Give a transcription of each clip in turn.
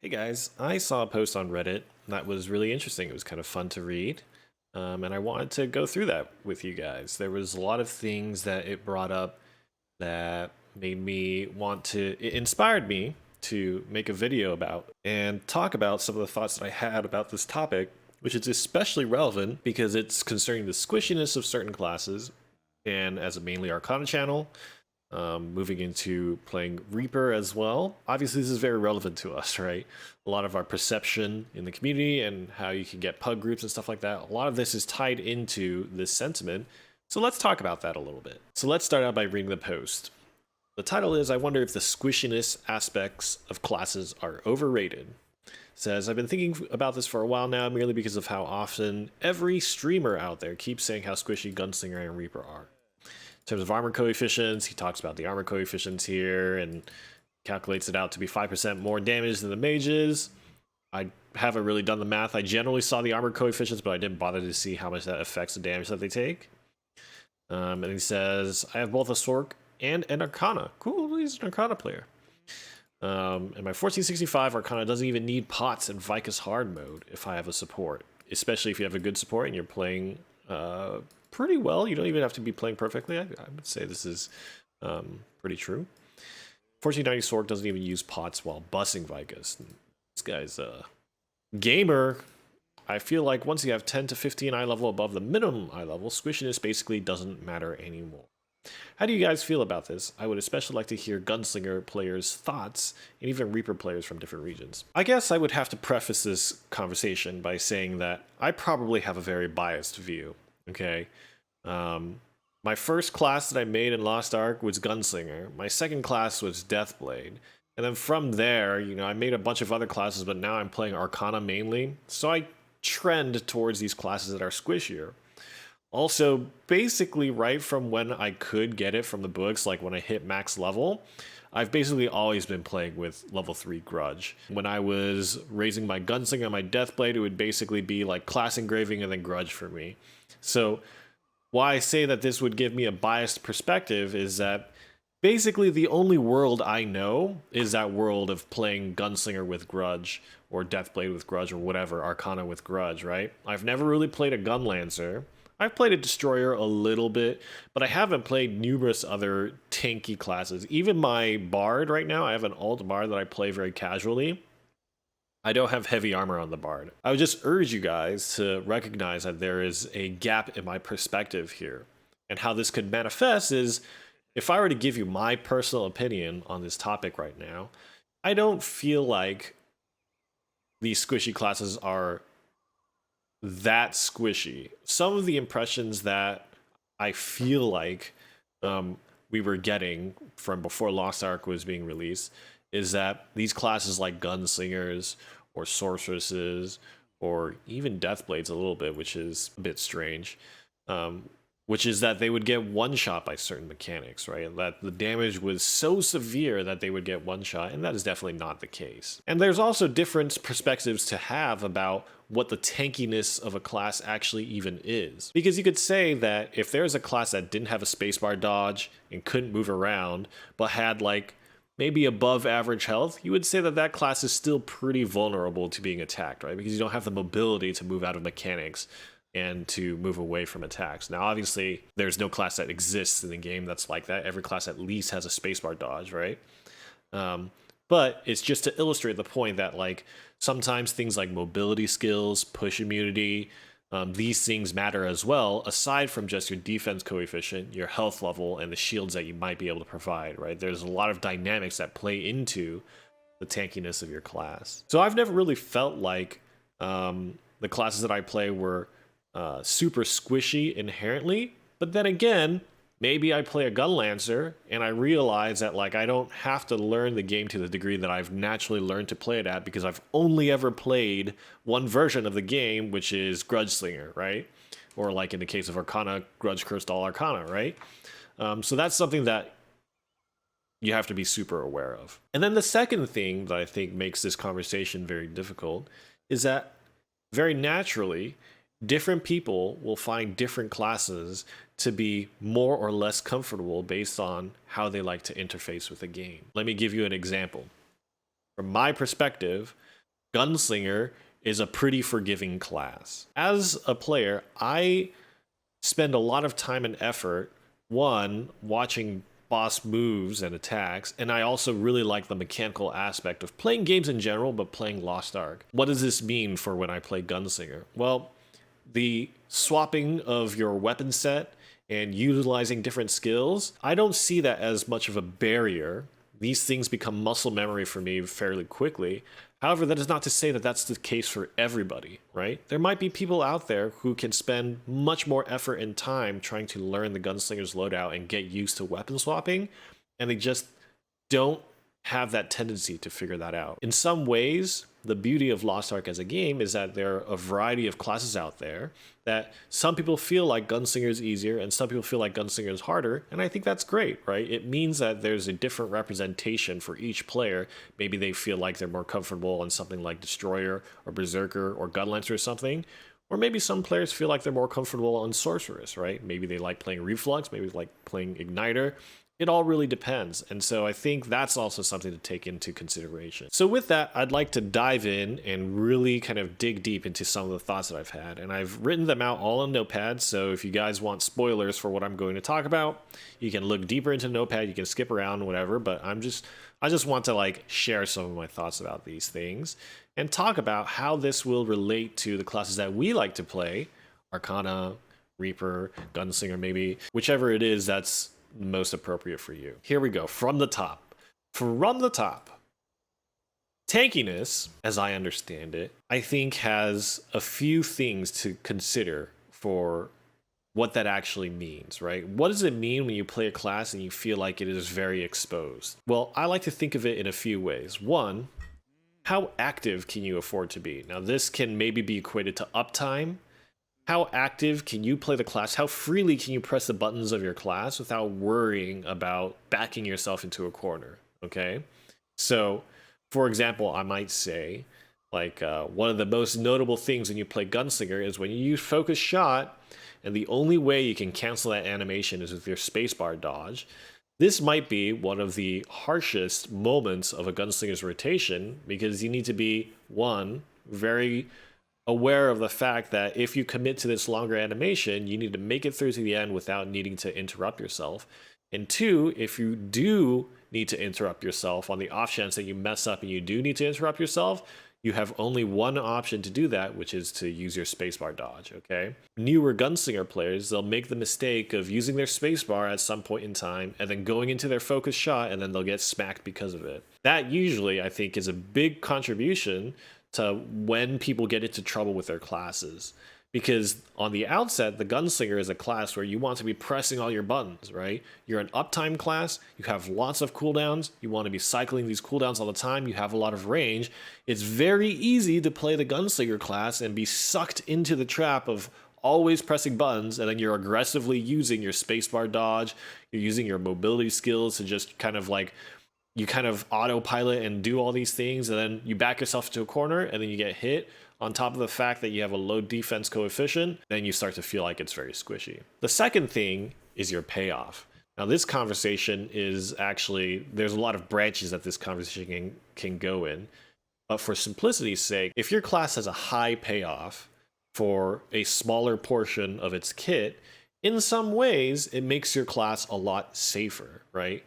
Hey guys, I saw a post on Reddit that was really interesting. It was kind of fun to read, and I wanted to go through that with you guys. There was a lot of things that it brought up that made me want to, it inspired me to make a video about and talk about some of the thoughts that I had about this topic, which is especially relevant because it's concerning the squishiness of certain classes. And as a mainly Arcana channel, moving into playing Reaper as well. Obviously, this is very relevant to us, right? A lot of our perception in the community and how you can get pug groups and stuff like that, a lot of this is tied into this sentiment. So let's talk about that a little bit. So let's start out by reading the post. The title is, I wonder if the squishiness aspects of classes are overrated. It says, I've been thinking about this for a while now, merely because of how often every streamer out there keeps saying how squishy Gunslinger and Reaper are. In terms of armor coefficients, he talks about the armor coefficients here and calculates it out to be 5% more damage than the mages. I haven't really done the math. I generally saw the armor coefficients, but I didn't bother to see how much that affects the damage that they take. And he says, I have both a Sorc and an Arcana. Cool, he's an Arcana player. And my 1465 Arcana doesn't even need pots in Vicus hard mode if I have a support. Especially if you have a good support and you're playing pretty well. You don't even have to be playing perfectly. I would say this is pretty true. 1490 Sorc doesn't even use pots while bussing Vicus. This guy's a gamer. I feel like once you have 10 to 15 eye level above the minimum eye level, squishiness basically doesn't matter anymore. How do you guys feel about this? I would especially like to hear Gunslinger players' thoughts and even Reaper players from different regions. I guess I would have to preface this conversation by saying that I probably have a very biased view. Okay. My first class that I made in Lost Ark was Gunslinger. My second class was Deathblade. And then from there, I made a bunch of other classes, but now I'm playing Arcana mainly. So I trend towards these classes that are squishier. Also, basically right from when I could get it from the books, like when I hit max level, I've basically always been playing with level 3 Grudge. When I was raising my Gunslinger and my Deathblade, it would basically be like class engraving and then Grudge for me. So why I say that this would give me a biased perspective is that basically the only world I know is that world of playing Gunslinger with Grudge or Deathblade with Grudge or whatever, Arcana with Grudge, right? I've never really played a Gunlancer. I've played a Destroyer a little bit, but I haven't played numerous other tanky classes. Even my Bard right now, I have an alt Bard that I play very casually. I don't have heavy armor on the Bard. I would just urge you guys to recognize that there is a gap in my perspective here. And how this could manifest is, if I were to give you my personal opinion on this topic right now, I don't feel like these squishy classes are that squishy. Some of the impressions that I feel like we were getting from before Lost Ark was being released is that these classes like Gunslingers or Sorceresses or even Deathblades a little bit, which is a bit strange, which is that they would get one-shot by certain mechanics, right? And that the damage was so severe that they would get one-shot, and that is definitely not the case. And there's also different perspectives to have about what the tankiness of a class actually even is. Because you could say that if there's a class that didn't have a spacebar dodge and couldn't move around, but had like maybe above average health, you would say that that class is still pretty vulnerable to being attacked, right? Because you don't have the mobility to move out of mechanics and to move away from attacks. Now, obviously, there's no class that exists in the game that's like that. Every class at least has a spacebar dodge, right? But it's just to illustrate the point that, like, sometimes things like mobility skills, push immunity, these things matter as well, aside from just your defense coefficient, your health level, and the shields that you might be able to provide, right? There's a lot of dynamics that play into the tankiness of your class. So I've never really felt like the classes that I play were super squishy inherently, but then again, maybe I play a Gunlancer and I realize that like I don't have to learn the game to the degree that I've naturally learned to play it at because I've only ever played one version of the game, which is Grudgeslinger, right? Or like in the case of Arcana, Grudge Cursed All Arcana, right? So that's something that you have to be super aware of. And then the second thing that I think makes this conversation very difficult is that very naturally, different people will find different classes to be more or less comfortable based on how they like to interface with the game. Let me give you an example. From my perspective, Gunslinger is a pretty forgiving class. As a player, I spend a lot of time and effort, one, watching boss moves and attacks, and I also really like the mechanical aspect of playing games in general, but playing Lost Ark. What does this mean for when I play Gunslinger? Well, the swapping of your weapon set and utilizing different skills, I don't see that as much of a barrier. These things become muscle memory for me fairly quickly. However, that is not to say that that's the case for everybody, right? There might be people out there who can spend much more effort and time trying to learn the Gunslinger's loadout and get used to weapon swapping, and they just don't have that tendency to figure that out. In some ways, the beauty of Lost Ark as a game is that there are a variety of classes out there that some people feel like Gunslinger is easier and some people feel like Gunslinger is harder, and I think that's great, right? It means that there's a different representation for each player. Maybe they feel like they're more comfortable on something like Destroyer or Berserker or Gunlancer or something, or maybe some players feel like they're more comfortable on Sorceress, right? Maybe they like playing Reflux, maybe they like playing Igniter. It all really depends. And so I think that's also something to take into consideration. So with that, I'd like to dive in and really kind of dig deep into some of the thoughts that I've had. And I've written them out all on Notepad. So if you guys want spoilers for what I'm going to talk about, you can look deeper into Notepad. You can skip around, whatever. But I just want to like share some of my thoughts about these things and talk about how this will relate to the classes that we like to play, Arcana, Reaper, Gunslinger, maybe, whichever it is that's most appropriate for you. Here we go, from the top. From the top. Tankiness, as I understand it, I think has a few things to consider for what that actually means, right? What does it mean when you play a class and you feel like it is very exposed? Well, I like to think of it in a few ways. One, how active can you afford to be? Now, this can maybe be equated to uptime. How active can you play the class? How freely can you press the buttons of your class without worrying about backing yourself into a corner? Okay. So, for example, I might say, like, one of the most notable things when you play Gunslinger is when you use Focus Shot, and the only way you can cancel that animation is with your spacebar dodge. This might be one of the harshest moments of a Gunslinger's rotation because you need to be, one, very aware of the fact that if you commit to this longer animation, you need to make it through to the end without needing to interrupt yourself. And two, if you do need to interrupt yourself on the off chance that you mess up and you do need to interrupt yourself, you have only one option to do that, which is to use your spacebar dodge, okay? Newer Gunslinger players, they'll make the mistake of using their spacebar at some point in time and then going into their focus shot and then they'll get smacked because of it. That usually, I think, is a big contribution to when people get into trouble with their classes. Because on the outset, the Gunslinger is a class where you want to be pressing all your buttons, right? You're an uptime class, you have lots of cooldowns, you want to be cycling these cooldowns all the time, you have a lot of range. It's very easy to play the Gunslinger class and be sucked into the trap of always pressing buttons, and then you're aggressively using your spacebar dodge, you're using your mobility skills to just kind of like you kind of autopilot and do all these things, and then you back yourself into a corner, and then you get hit. On top of the fact that you have a low defense coefficient, then you start to feel like it's very squishy. The second thing is your payoff. Now, this conversation is actually, there's a lot of branches that this conversation can go in. But for simplicity's sake, if your class has a high payoff for a smaller portion of its kit, in some ways, it makes your class a lot safer, right?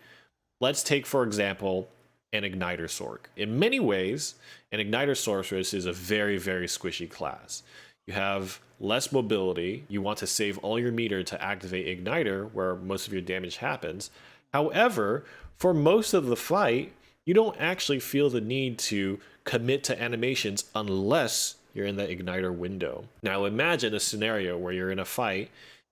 Let's take, for example, an Igniter Sorc. In many ways, an Igniter Sorceress is a very, very squishy class. You have less mobility, you want to save all your meter to activate Igniter, where most of your damage happens. However, for most of the fight, you don't actually feel the need to commit to animations unless you're in the Igniter window. Now imagine a scenario where you're in a fight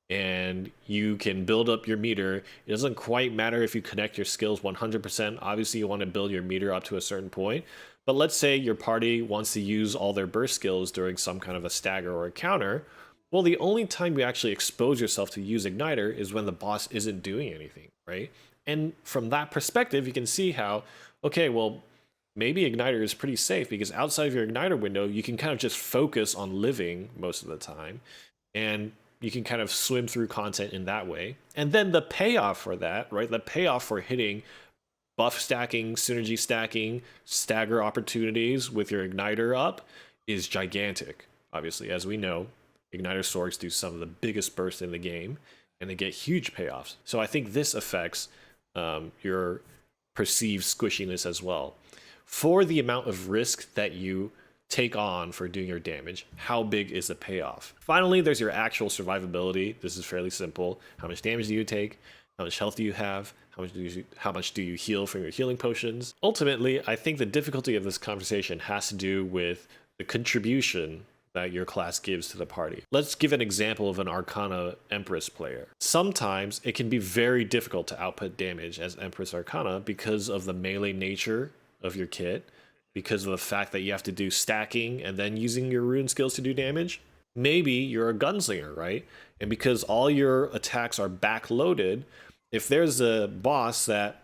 and you can build up your meter. It doesn't quite matter if you connect your skills 100%. Obviously, you want to build your meter up to a certain point. But let's say your party wants to use all their burst skills during some kind of a stagger or a counter. Well, the only time you actually expose yourself to use Igniter is when the boss isn't doing anything, right? And from that perspective, you can see how, okay, well, maybe Igniter is pretty safe because outside of your Igniter window, you can kind of just focus on living most of the time. And you can kind of swim through content in that way. And then the payoff for that, right? The payoff for hitting buff stacking, synergy stacking, stagger opportunities with your igniter up is gigantic. Obviously, as we know, igniter swords do some of the biggest bursts in the game, and they get huge payoffs. So I think this affects your perceived squishiness as well. For the amount of risk that you take on for doing your damage, how big is the payoff? Finally, there's your actual survivability. This is fairly simple. How much damage do you take? How much health do you have? How much do you heal from your healing potions? Ultimately, I think the difficulty of this conversation has to do with the contribution that your class gives to the party. Let's give an example of an Arcana Empress player. Sometimes it can be very difficult to output damage as Empress Arcana because of the melee nature of your kit, because of the fact that you have to do stacking and then using your rune skills to do damage. Maybe you're a gunslinger, right? And because all your attacks are backloaded, if there's a boss that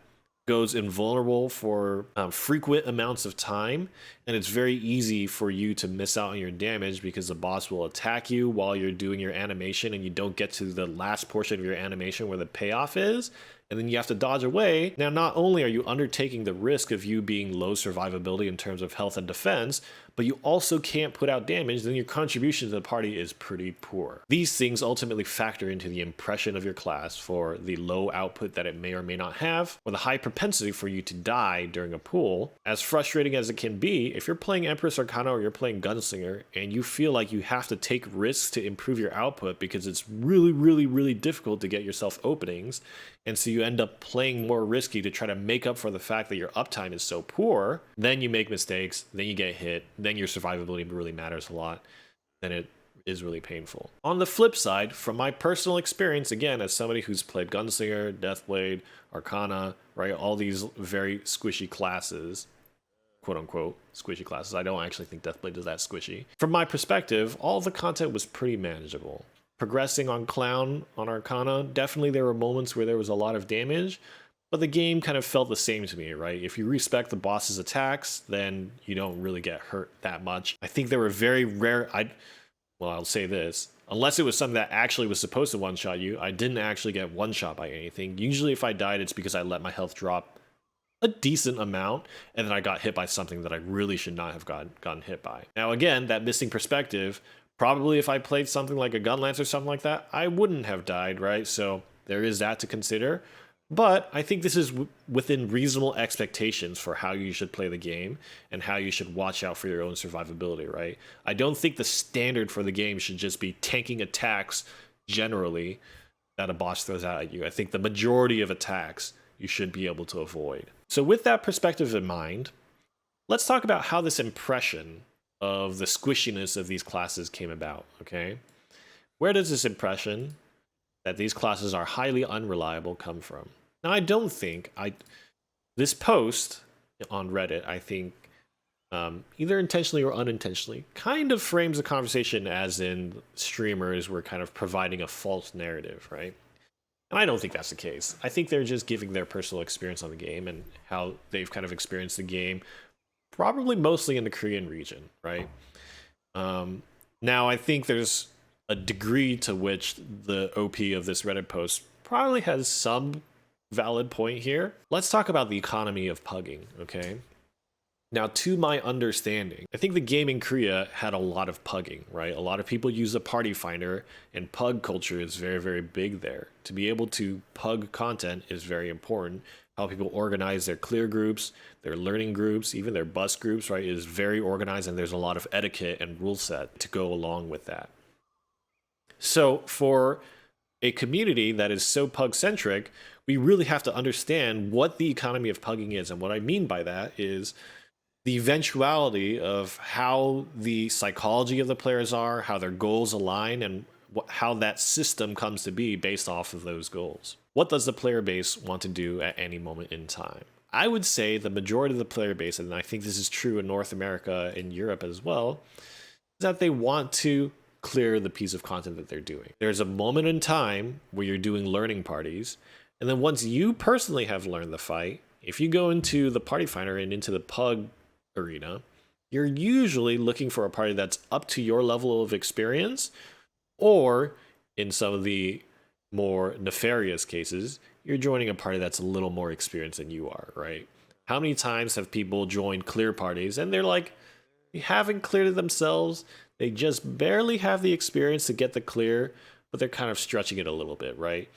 goes invulnerable for frequent amounts of time, and it's very easy for you to miss out on your damage because the boss will attack you while you're doing your animation and you don't get to the last portion of your animation where the payoff is, and then you have to dodge away. Now, not only are you undertaking the risk of you being low survivability in terms of health and defense, but you also can't put out damage, then your contribution to the party is pretty poor. These things ultimately factor into the impression of your class for the low output that it may or may not have, or the high propensity for you to die during a pool. As frustrating as it can be, if you're playing Empress Arcana or you're playing Gunslinger, and you feel like you have to take risks to improve your output because it's really difficult to get yourself openings, and so you end up playing more risky to try to make up for the fact that your uptime is so poor, then you make mistakes, then you get hit, then your survivability really matters a lot, then it is really painful. On the flip side, from my personal experience, again, as somebody who's played Gunslinger, Deathblade, Arcana, right, all these very squishy classes, quote unquote squishy classes. I don't actually think Deathblade is that squishy. From my perspective, all the content was pretty manageable. Progressing on Clown, on Arcana, definitely there were moments where there was a lot of damage, but the game kind of felt the same to me, right? If you respect the boss's attacks, then you don't really get hurt that much. I think there were very rare, I'll say this, unless it was something that actually was supposed to one-shot you, I didn't actually get one-shot by anything. Usually if I died, it's because I let my health drop a decent amount, and then I got hit by something that I really should not have gotten hit by. Now again, that missing perspective, probably if I played something like a Gunlance or something like that, I wouldn't have died, right? So there is that to consider. But I think this is within reasonable expectations for how you should play the game and how you should watch out for your own survivability, right? I don't think the standard for the game should just be tanking attacks generally that a boss throws out at you. I think the majority of attacks you should be able to avoid. So with that perspective in mind, let's talk about how this impression of the squishiness of these classes came about, okay? Where does this impression that these classes are highly unreliable come from? Now, I don't think this post on Reddit, I think, either intentionally or unintentionally, kind of frames the conversation as in streamers were kind of providing a false narrative, right? And I don't think that's the case. I think they're just giving their personal experience on the game and how they've kind of experienced the game, probably mostly in the Korean region, right? Now, I think there's a degree to which the OP of this Reddit post probably has some valid point here. Let's talk about the economy of pugging, okay? Now, to my understanding, I think the game in Korea had a lot of pugging, right? A lot of people use a party finder, and pug culture is very big there. To be able to pug content is very important. How people organize their clear groups, their learning groups, even their bus groups, right, is very organized, and there's a lot of etiquette and rule set to go along with that. So for a community that is so pug-centric, we really have to understand what the economy of pugging is. And what I mean by that is the eventuality of how the psychology of the players are, how their goals align, and how that system comes to be based off of those goals. What does the player base want to do at any moment in time? I would say the majority of the player base, and I think this is true in North America and Europe as well, is that they want to clear the piece of content that they're doing. There's a moment in time where you're doing learning parties, and then once you personally have learned the fight, if you go into the party finder and into the pug arena, you're usually looking for a party that's up to your level of experience, or in some of the more nefarious cases, you're joining a party that's a little more experienced than you are, right? How many times have people joined clear parties and they're like, they haven't cleared it themselves, they just barely have the experience to get the clear, but they're kind of stretching it a little bit, right?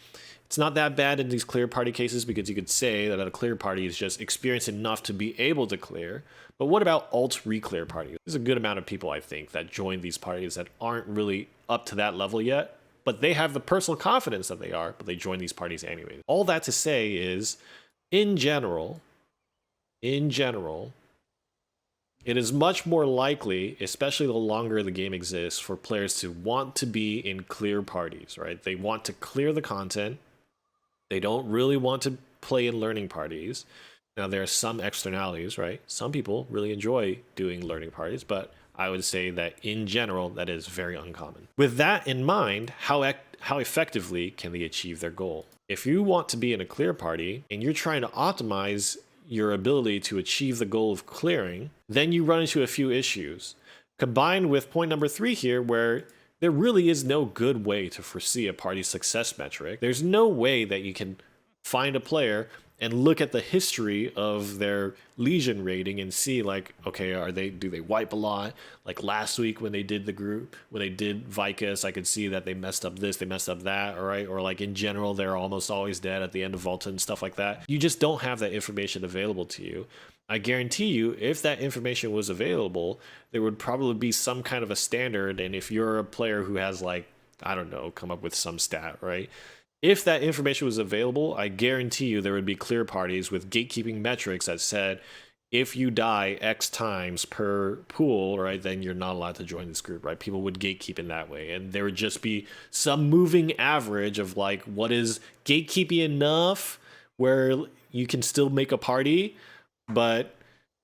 It's not that bad in these clear party cases because you could say that a clear party is just experienced enough to be able to clear. But what about alt re-clear parties? There's a good amount of people, I think, that join these parties that aren't really up to that level yet, but they have the personal confidence that they are, but they join these parties anyway. All that to say is, in general, it is much more likely, especially the longer the game exists, for players to want to be in clear parties, right? They want to clear the content. They don't really want to play in learning parties. Now, there are some externalities, right? Some people really enjoy doing learning parties, but I would say that in general, that is very uncommon. With that in mind, how effectively can they achieve their goal? If you want to be in a clear party and you're trying to optimize your ability to achieve the goal of clearing, then you run into a few issues. Combined with point number 3 here, where there really is no good way to foresee a party's success metric. There's no way that you can find a player and look at the history of their Legion rating and see, like, okay, do they wipe a lot? Like last week when they did the group, when they did Vicus, I could see that they messed up this, they messed up that, all right? Or like in general, they're almost always dead at the end of Volta and stuff like that. You just don't have that information available to you. I guarantee you, if that information was available, there would probably be some kind of a standard. And if you're a player who has, like, I don't know, come up with some stat, right? If that information was available, I guarantee you there would be clear parties with gatekeeping metrics that said, if you die X times per pool, right, then you're not allowed to join this group, right? People would gatekeep in that way. And there would just be some moving average of, like, what is gatekeeping enough where you can still make a party, but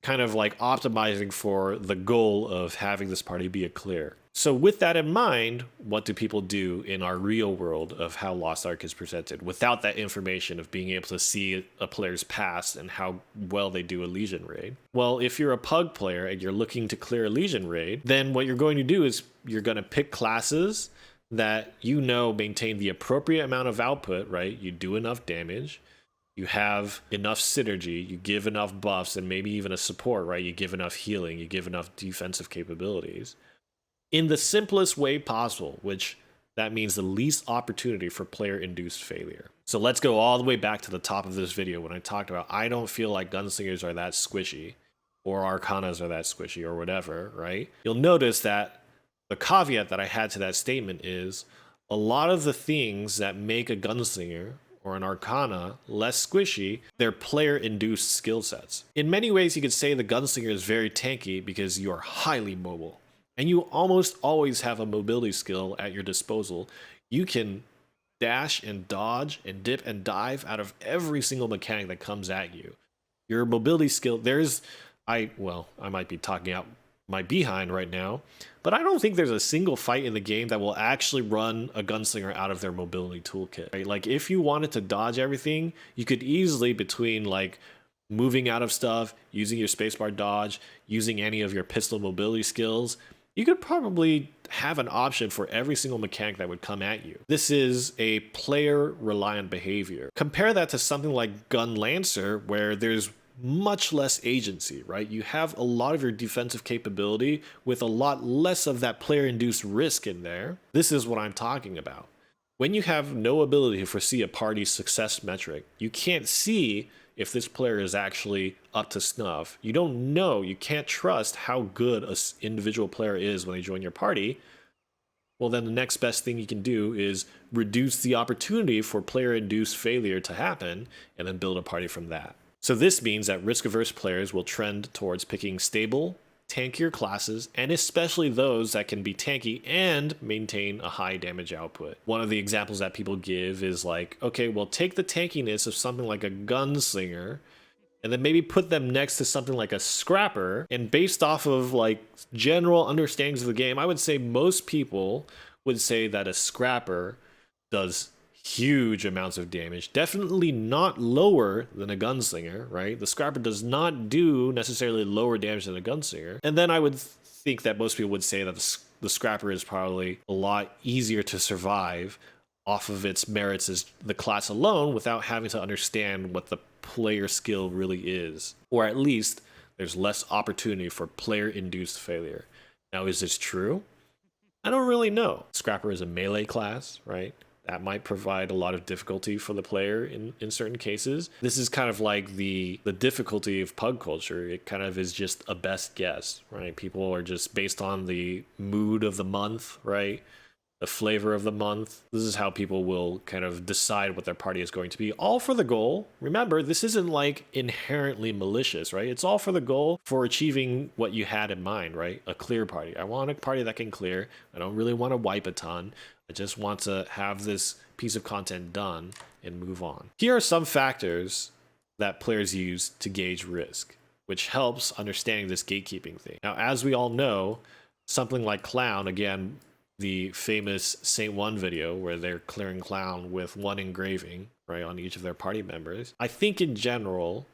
kind of like optimizing for the goal of having this party be a clear. So with that in mind, what do people do in our real world of how Lost Ark is presented without that information of being able to see a player's past and how well they do a Legion raid? Well, if you're a Pug player and you're looking to clear a Legion raid, then what you're going to do is you're going to pick classes that you know maintain the appropriate amount of output, right? You do enough damage. You have enough synergy, you give enough buffs, and maybe even a support, right? You give enough healing, you give enough defensive capabilities. In the simplest way possible, which that means the least opportunity for player-induced failure. So let's go all the way back to the top of this video when I talked about I don't feel like Gunslingers are that squishy, or Arcanas are that squishy, or whatever, right? You'll notice that the caveat that I had to that statement is a lot of the things that make a Gunslinger or an Arcana less squishy, they're player-induced skill sets. In many ways, you could say the Gunslinger is very tanky because you are highly mobile. And you almost always have a mobility skill at your disposal. You can dash and dodge and dip and dive out of every single mechanic that comes at you. Your mobility skill, I might be talking out my behind right now, but I don't think there's a single fight in the game that will actually run a Gunslinger out of their mobility toolkit. Right? Like if you wanted to dodge everything, you could easily, between like moving out of stuff, using your spacebar dodge, using any of your pistol mobility skills, you could probably have an option for every single mechanic that would come at you. This is a player-reliant behavior. Compare that to something like Gun Lancer, where there's much less agency, right? You have a lot of your defensive capability with a lot less of that player-induced risk in there. This is what I'm talking about. When you have no ability to foresee a party's success metric, you can't see if this player is actually up to snuff. You don't know, you can't trust how good an individual player is when they join your party. Well, then the next best thing you can do is reduce the opportunity for player-induced failure to happen and then build a party from that. So this means that risk-averse players will trend towards picking stable, tankier classes, and especially those that can be tanky and maintain a high damage output. One of the examples that people give is like, okay, well, take the tankiness of something like a Gunslinger and then maybe put them next to something like a Scrapper, and based off of like general understandings of the game, I would say most people would say that a Scrapper does huge amounts of damage, definitely not lower than a Gunslinger, right? The Scrapper does not do necessarily lower damage than a Gunslinger. And then I would think that most people would say that the Scrapper is probably a lot easier to survive off of its merits as the class alone without having to understand what the player skill really is. Or at least there's less opportunity for player-induced failure. Now, is this true? I don't really know. Scrapper is a melee class, right? That might provide a lot of difficulty for the player in certain cases. This is kind of like the difficulty of pug culture. It kind of is just a best guess, right? People are just based on the mood of the month, right? The flavor of the month. This is how people will kind of decide what their party is going to be, all for the goal. Remember, this isn't like inherently malicious, right? It's all for the goal for achieving what you had in mind, right? A clear party. I want a party that can clear. I don't really want to wipe a ton. I just want to have this piece of content done and move on. Here are some factors that players use to gauge risk, which helps understanding this gatekeeping thing. Now, as we all know, something like Clown, again, the famous Saint 1 video where they're clearing Clown with one engraving, right, on each of their party members. I think in general,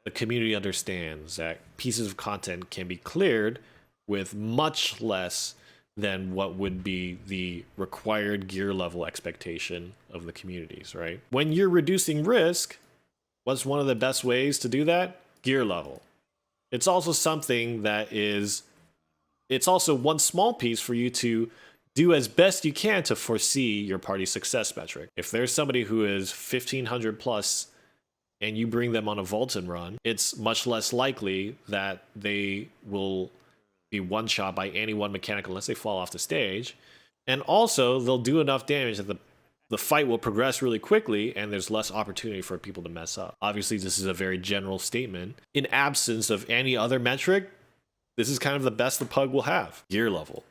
the community understands that pieces of content can be cleared with much less than what would be the required gear level expectation of the communities, right? When you're reducing risk, what's one of the best ways to do that? Gear level. It's also something that is, it's also one small piece for you to do as best you can to foresee your party's success metric. If there's somebody who is 1500 plus and you bring them on a Vulcan run, it's much less likely that they will be one shot by any one mechanic unless they fall off the stage. And also, they'll do enough damage that the fight will progress really quickly and there's less opportunity for people to mess up. Obviously, this is a very general statement. In absence of any other metric, this is kind of the best the pug will have. Gear level.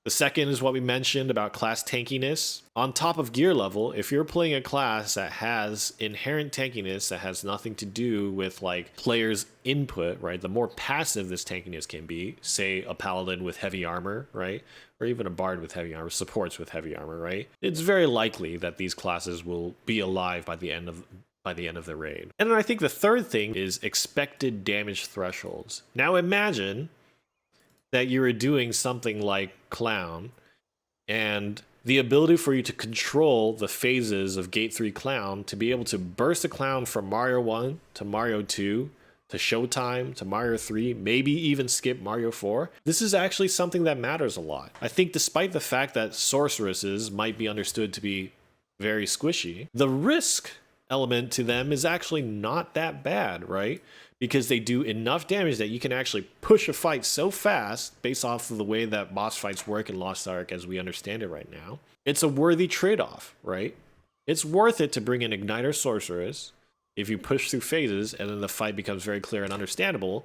The second is what we mentioned about class tankiness. On top of gear level, if you're playing a class that has inherent tankiness that has nothing to do with like players' input, right? The more passive this tankiness can be, say a paladin with heavy armor, right? Or even a bard with heavy armor, supports with heavy armor, right? It's very likely that these classes will be alive by the end of the raid. And then I think the third thing is expected damage thresholds. Now imagine that you're doing something like Clown, and the ability for you to control the phases of Gate 3 Clown, to be able to burst a Clown from Mario 1 to Mario 2 to Showtime to Mario 3, maybe even skip Mario 4. This is actually something that matters a lot. I think despite the fact that sorceresses might be understood to be very squishy, the risk element to them is actually not that bad, right? Because they do enough damage that you can actually push a fight so fast based off of the way that boss fights work in Lost Ark as we understand it right now. It's a worthy trade-off, right? It's worth it to bring an Igniter Sorceress if you push through phases and then the fight becomes very clear and understandable.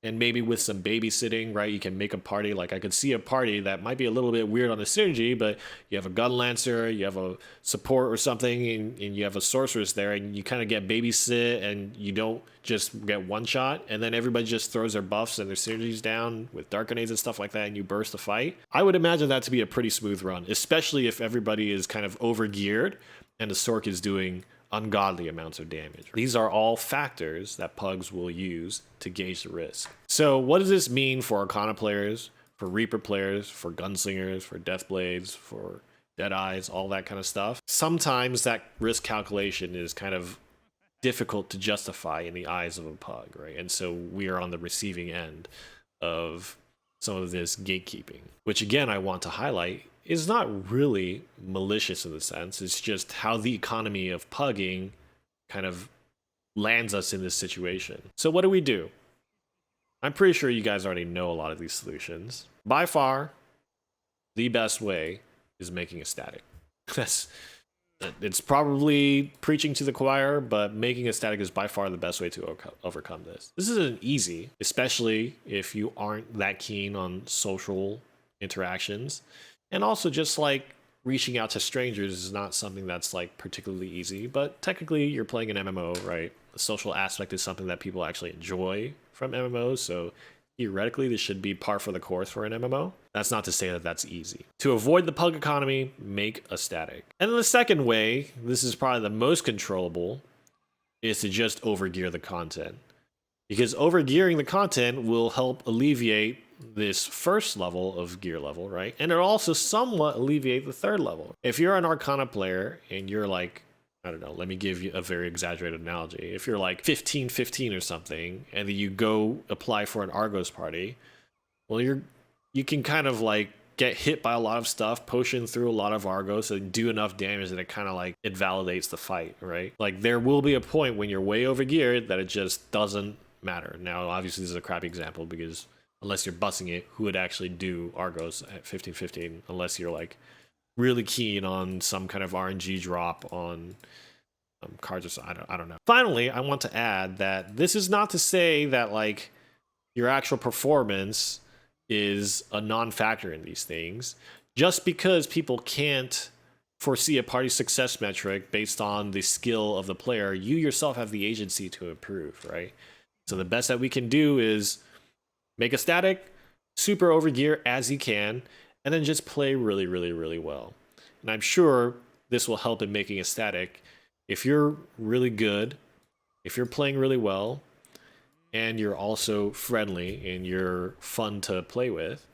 And maybe with some babysitting, right, you can make a party. Like I could see a party that might be a little bit weird on the synergy, but you have a gun lancer, you have a support or something, and you have a sorceress there, and you kind of get babysit, and you don't just get one shot, and then everybody just throws their buffs and their synergies down with dark grenades and stuff like that, and you burst the fight. I would imagine that to be a pretty smooth run, especially if everybody is kind of over geared and the Sork is doing ungodly amounts of damage. These are all factors that pugs will use to gauge the risk. So what does this mean for Arcana players, for Reaper players, for Gunslingers, for Deathblades, for Deadeyes, all that kind of stuff? Sometimes that risk calculation is kind of difficult to justify in the eyes of a pug, right? And so we are on the receiving end of some of this gatekeeping, which again, I want to highlight is not really malicious in the sense. It's just how the economy of pugging kind of lands us in this situation. So what do? I'm pretty sure you guys already know a lot of these solutions. By far, the best way is making a static. It's probably preaching to the choir, but making a static is by far the best way to overcome this. This isn't easy, especially if you aren't that keen on social interactions. And also just like reaching out to strangers is not something that's like particularly easy, but technically you're playing an MMO, right? The social aspect is something that people actually enjoy from MMOs, so theoretically this should be par for the course for an MMO. That's not to say that that's easy. To avoid the pug economy, make a static. And then the second way, this is probably the most controllable, is to just overgear the content. Because overgearing the content will help alleviate this first level of gear level, right? And it'll also somewhat alleviate the third level. If you're an Arcana player and you're like, I don't know, let me give you a very exaggerated analogy. If you're like 15-15 or something, and then you go apply for an Argos party, well, you can kind of like get hit by a lot of stuff, potion through a lot of Argos, and do enough damage that it kind of like it validates the fight, right? Like there will be a point when you're way over geared that it just doesn't matter. Now, obviously, this is a crappy example because unless you're bussing it, who would actually do Argos at 15-15 unless you're like really keen on some kind of RNG drop on cards or something. I don't know. Finally, I want to add that this is not to say that like your actual performance is a non-factor in these things. Just because people can't foresee a party success metric based on the skill of the player, you yourself have the agency to improve, right? So the best that we can do is make a static, super overgear as you can, and then just play really, really, really well. And I'm sure this will help in making a static. If you're really good, if you're playing really well, and you're also friendly and you're fun to play with,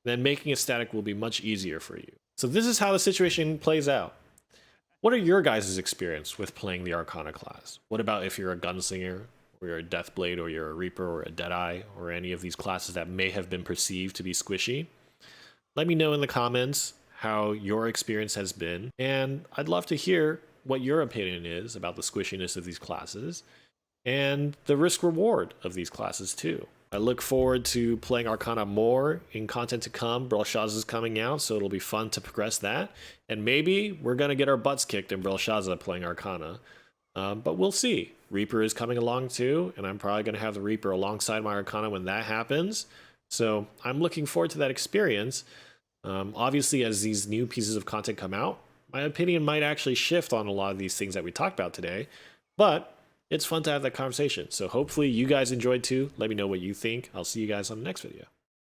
then making a static will be much easier for you. So this is how the situation plays out. What are your guys' experience with playing the Arcana class? What about if you're a Gunslinger, or you're a Deathblade, or you're a Reaper, or a Deadeye, or any of these classes that may have been perceived to be squishy? Let me know in the comments how your experience has been, and I'd love to hear what your opinion is about the squishiness of these classes, and the risk reward of these classes too. I look forward to playing Arcana more in content to come. Belshazzar is coming out, so it'll be fun to progress that. And maybe we're going to get our butts kicked in Belshazzar playing Arcana. But we'll see. Reaper is coming along too, and I'm probably going to have the Reaper alongside my Arcana when that happens. So I'm looking forward to that experience. Obviously, as these new pieces of content come out, my opinion might actually shift on a lot of these things that we talked about today. But it's fun to have that conversation. So hopefully you guys enjoyed too. Let me know what you think. I'll see you guys on the next video.